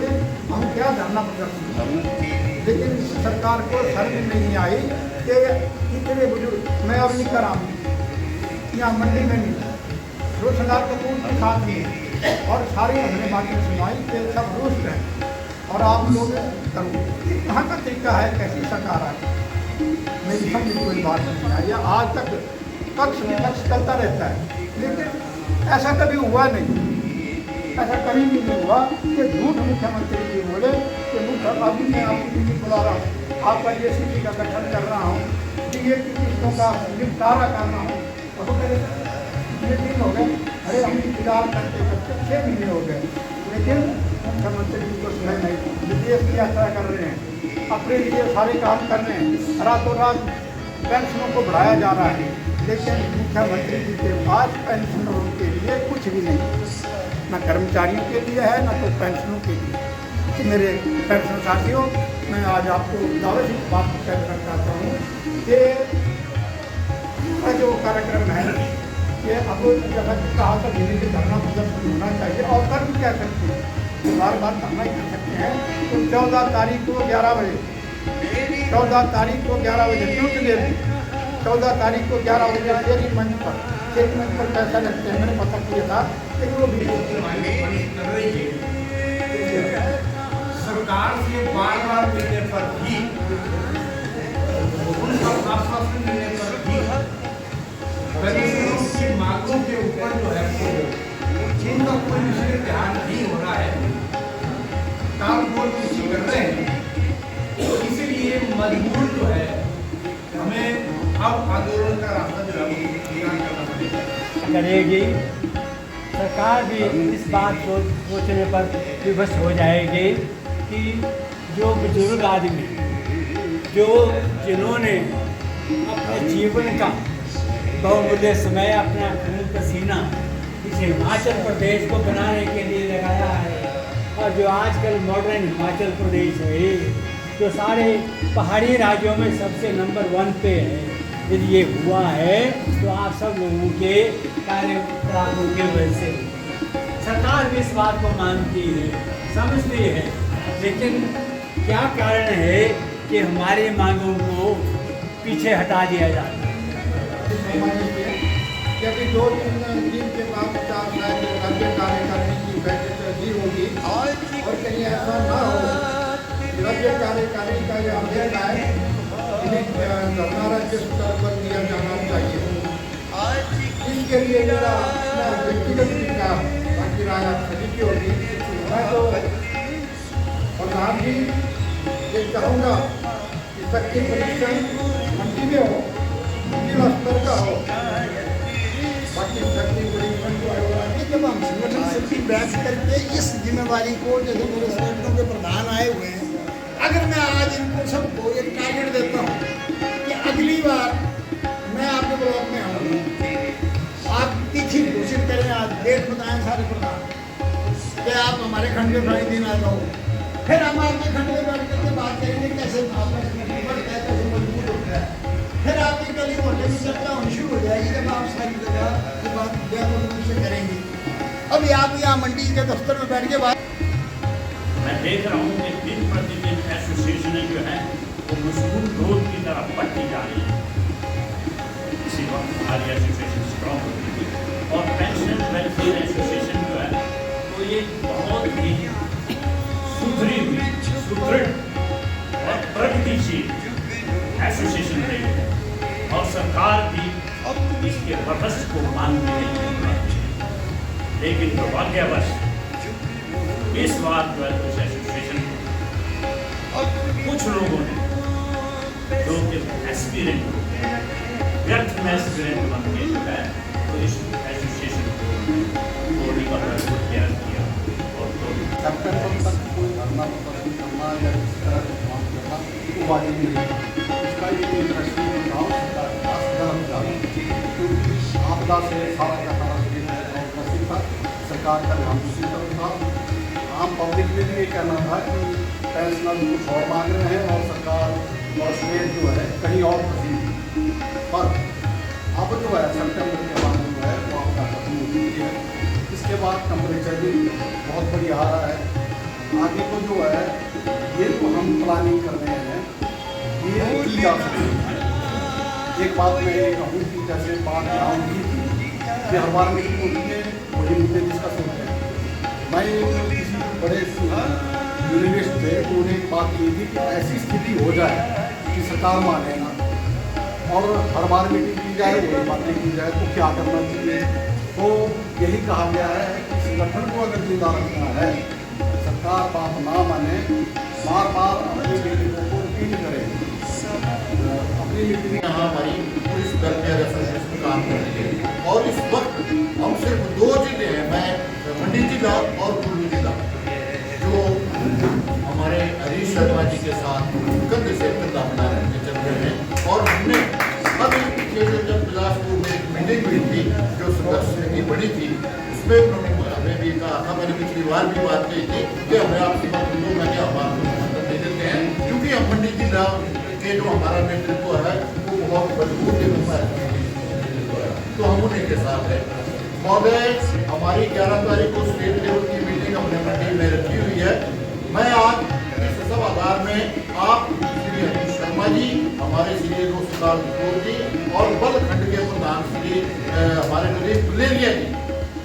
में हम क्या धरना प्रदर्शन करें, लेकिन सरकार को समझ नहीं आई कि इतने बुजुर्ग, मैं अब नहीं कर रहा हूँ यहाँ मंडी में नहीं, रोजगार कपूर के साथ में, और सारी हमने बातें सुनाई कि सब रुष्ट हैं और आप लोग करो। कहाँ का तरीका है, कैसी सरकार है, मेरी समझ कोई बात नहीं आई। आज तक पक्ष विपक्ष चलता रहता है, लेकिन ऐसा कभी हुआ नहीं, ऐसा कभी भी नहीं हुआ कि झूठ मुख्यमंत्री जी बोले कि अभी मैं आपकी मीटिंग बुला रहा हूँ, आपका ये स्थिति का गठन कर रहा हूँ, कि ये किस्तों का निपटारा करना हो, तो ये दिन हो गए, अरे हम इंतजार करते करते 6 महीने हो गए, लेकिन मुख्यमंत्री जी को सुनाई नहीं। विदेश की यात्रा कर रहे हैं, अपने लिए सारे काम कर रहे हैं, रातों रात पेंशनों को बढ़ाया जा रहा है, लेकिन मुख्यमंत्री जी के पास पेंशनरों के लिए कुछ भी नहीं, न कर्मचारियों के लिए है न तो पेंशनों के लिए। तो मेरे पेंशन साथियों, मैं आज आपको दावे से बात करना चाहता हूँ कि जो कार्यक्रम है ये अब जगह कहा था धीरे धीरे धरना प्रदर्शन होना चाहिए, और कर भी कह सकते हैं, तो बार बार धरना कर सकते हैं। तो 14 तारीख को 11 बजे 14 तारीख को 11 बजे ट्यूट दे दी, 14 तारीख को 11 बजे शेरी मंच पर पैसा लगते हैं, मैंने पता किया था, लेकिन वो भी सरकार से बार बार मिलने पर भी, उनका आश्वासन मिलने पर भी पेंशनरों की मांगों के ऊपर जो है उनका कोई विशेष ध्यान नहीं हो रहा है, काम को कृषि कर रहे हैं, तो इसीलिए मजबूर जो है हमें अब आंदोलन का रास्ता जो है करेगी। सरकार भी इस बात को सोचने पर विवश हो जाएगी कि जो बुजुर्ग आदमी जिन्होंने अपने जीवन का बहुमूल्य समय, अपना खून पसीना इस हिमाचल प्रदेश को बनाने के लिए लगाया है, और जो आजकल मॉडर्न हिमाचल प्रदेश है जो सारे पहाड़ी राज्यों में सबसे नंबर 1 पे है, यदि ये हुआ है तो आप सब लोगों के कार्यकलापों की वजह से। सरकार भी इस बात को मानती है, समझती है, लेकिन क्या कारण है कि हमारी मांगों को पीछे हटा दिया जाता है। कि अभी 2-3 दिन के बाद 4 शायद राज्य कार्यकारिणी की बैठक दी होगी, और कहीं ऐसा ना हो राज्य कार्यकारिणी का यह अध्यक्ष है, इन्हें धरना राज्य स्तर पर दिया जाना चाहिए। इसके लिए मेरा व्यक्तिगत विचार, बाकी राय आप सभी की होगी। मैं तो प्रधान जी ये चाहूँगा कि शक्ति परीक्षण मंडी में हो, जिला स्तर का हो, बाकी शक्ति परीक्षण जो है जब हम संगठन समिति बैठ करके इस जिम्मेवारी को, जैसे मेरे संगठनों के प्रधान आए हुए हैं, अगर मैं आज इनको सबको एक टारगेट देता हूँ कि अगली बार मैं आपके ब्लॉक में आऊँगा, आप तिथि घोषित करें, आज डेट बताएं सारे प्रधान कि आप हमारे खंड में भाई दिन आ जाओ, फिर हम आपके खंड में बैठ करके बात करेंगे कैसे आपका संगठन बढ़ता है, कैसे मजबूत होता है, फिर आपकी गली मोहल्ले में चर्चा होनी शुरू हो जाएगी, जब आप सारी जगह की बात व्यापक से करेंगे। अभी आप यहाँ मंडी के दफ्तर में बैठ के बात, मैं देख रहा हूँ कि दिन प्रतिदिन एसोसिएशनें जो है वो मजबूत ग्रोथ की तरफ बढ़ती जा रही है। इसी वक्त हमारी एसोसिएशन स्ट्रॉन्ग होती है, और पेंशन वेलफेयर एसोसिएशन जो है तो ये बहुत ही सुधरी हुई, सुदृढ़ और प्रगतिशील एसोसिएशन रही है, और सरकार भी इसके रहस्य को मानती है। लेकिन दुर्भाग्यवश इस बार जो है उस एसोसिएशन कुछ लोगों ने, जो कि एस्पिरेंट व्यर्थ में एस्पिरेंट बन के जो है तो इस एसोसिएशन को तोड़ने का प्रयास किया, और सेप्टेम्बर तक कोई धरना प्रदर्शन करना या किसी तरह की मांग करना वो वाजिब नहीं है। इसका ये एक राष्ट्रीय प्रभाव क्योंकि आपदा से सारा का सारा ग्रसित था, सरकार का ध्यान दूसरी तरफ था। आम पब्लिक में भी ये कहना था कि पेंशनर कुछ और मांग रहे हैं और सरकार और स्टेट जो है कहीं और फंसी, पर अब जो है सितंबर के बाद जो है वो आपदा खत्म हो चुकी है। इसके बाद टेम्परेचर भी बहुत बढ़िया आ रहा है, आगे को जो है ये जो हम प्लानिंग कर रहे हैं ये की जा सकती है। एक बात मैं ये कहूँ कि जैसे बात यहाँ हुई थी कि हर बार मीटिंग होती है वही मुद्दे डिस्कस होते हैं। मैं किसी बड़े यूनिवर्सिटी थे तो उन्हें एक बात की थी कि ऐसी स्थिति हो जाए कि सरकार माने ना और हर बार मीटिंग की जाए वही बातें की जाए तो क्या करना चाहिए। तो यही कहा गया है कि संगठन को अगर जिंदा रखना है, सरकार बात ना माने, बार बार अपनी मीटिंगों को रिपीट करें, अपनी मीटिंग यहाँ हमारी पुलिस वेलफेयर एसोसिएशन काम कर रही है और इस वक्त हम सिर्फ 2 जिले हैं, मैं मंडी जिला और कुल्लू जिला, जो हमारे हरीश शर्मा जी के साथ कंधे से कंधा मिला चल रहे हैं। और हमने अभी पिछले जब बिलासपुर में एक मीटिंग हुई थी जो सदस्य की बड़ी थी, उसमें उन्होंने हमें भी कहा था, मैंने पिछली बार भी बात कही थी कि हमें आपसे बात दो, मैंने हम आपको मदद दे देते हैं क्योंकि हम मंडी जिला के जो हमारा नेतृत्व है वो बहुत मजबूत है, तो हम उन्हीं के साथ हैं। महोदय, हमारी 11 तारीख को स्टेट लेवल की मीटिंग हमने मंडी में रखी हुई है। मैं आज इस सभागार में आप श्री हरीश शर्मा जी, हमारे श्री रोसलाल किशोर जी और बल खंड के प्रधान श्री हमारे नरेश दुलेरिया जी,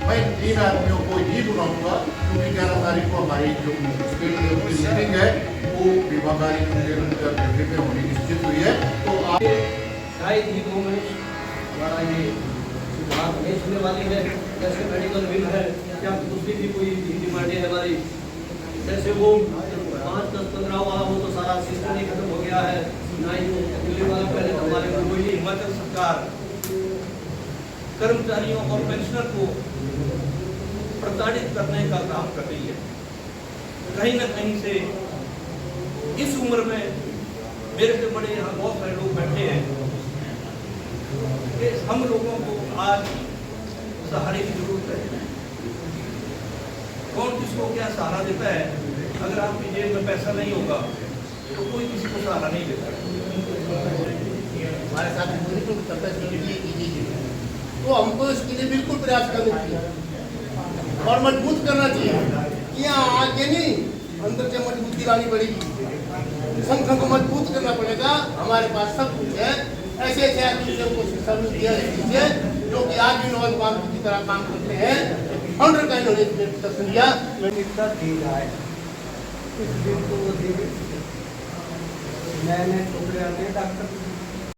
मैं 3 आदमियों को ही बुलाऊंगा क्योंकि 11 तारीख को हमारी जो स्टेट लेवल की मीटिंग है वो विभागारी में होनी निश्चित हुई है। तो आप शायद ही 2 मिनट हमारा ये बात नहीं सुनने वाली है। जैसे मेडिकल बिल है या दूसरी भी कोई डिमांडें है हमारी, जैसे वो 5, 10, 15 वाला वो तो सारा सिस्टम ही खत्म हो गया है। ना ही दिल्ली वाला पहले हमारे वही हिमाचल सरकार कर्मचारियों और पेंशनर को प्रताड़ित करने का काम कर रही है। कहीं ना कहीं से इस उम्र में मेरे से बड़े यहाँ बहुत सारे लोग बैठे हैं कि हम लोगों को आज सहारे की जरूरत है। कौन किसको क्या सहारा देता है? अगर आपकी जेब में पैसा नहीं होगा तो कोई किसी को सहारा नहीं देता। हमारे साथ बिल्कुल तो हमको इसके लिए बिल्कुल प्रयास करना चाहिए और मजबूत करना चाहिए कि यहाँ आगे नहीं अंदर से मजबूती लानी पड़ेगी, संगठन को मजबूत करना पड़ेगा। हमारे पास सब कुछ है, ऐसे ऐसे आदमी से हमको शिक्षा मिलती है जो कि आज भी नौजवान की तरह काम करते हैं। फाउंडर का नॉलेज में प्रदर्शन किया इतना दे रहा है इस दिन को वो दे मैंने टुकड़े आते डॉक्टर